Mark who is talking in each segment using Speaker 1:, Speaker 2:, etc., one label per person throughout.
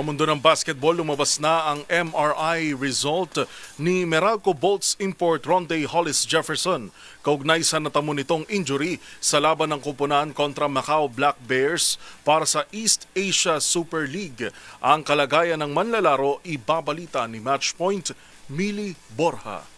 Speaker 1: mundo ng basketball, lumabas na ang MRI result ni Meralco Bolts import Ronde Hollis Jefferson. Kaugnay sa natamo nitong injury sa laban ng kupunan kontra Macau Black Bears para sa East Asia Super League. Ang kalagayan ng manlalaro ibabalita ni Matchpoint Mili Borja.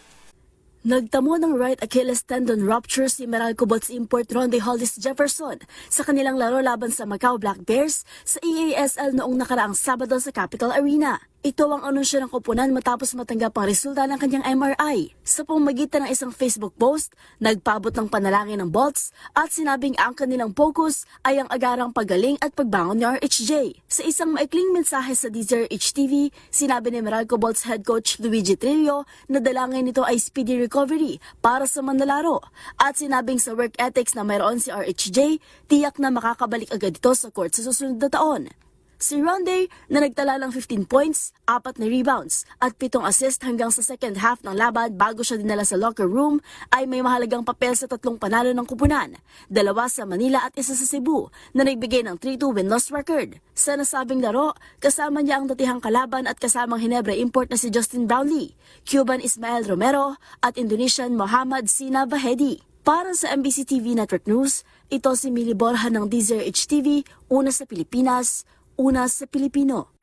Speaker 2: Nagtamo ng right Achilles tendon rupture si Meralco Bolts import Ronde Hollis Jefferson sa kanilang laro laban sa Macau Black Bears sa EASL noong nakaraang Sabado sa Capital Arena. Ito ang anunsyo ng koponan matapos matanggap ang resulta ng kanyang MRI. Sa pamamagitan ng isang Facebook post, nagpaabot ng panalangin ng Bolts at sinabing ang kanilang focus ay ang agarang paggaling at pagbangon ni RHJ. Sa isang maikling mensahe sa DZRH TV, sinabi ni Meralco Bolts head coach Luigi Trillo na dalangin nito ay speedy recovery para sa manlalaro. At sinabing sa work ethics na mayroon si RHJ, tiyak na makakabalik agad ito sa court sa susunod na taon. Si Ronde na nagtala ng 15 points, 4 na rebounds at 7 assist hanggang sa second half ng laban bago siya dinala sa locker room ay may mahalagang papel sa 3 panalo ng kupunan, 2 sa Manila at 1 sa Cebu na nagbigay ng 3-2 win-loss record. Sa nasabing laro, kasama niya ang datihang kalaban at kasamang Hinebra import na si Justin Brownlee, Cuban Ismael Romero at Indonesian Muhammad Sina Vahedi. Para sa MBC TV Network News, ito si Mili Borja ng DZRH TV, una sa Pilipinas, una sa Pilipino.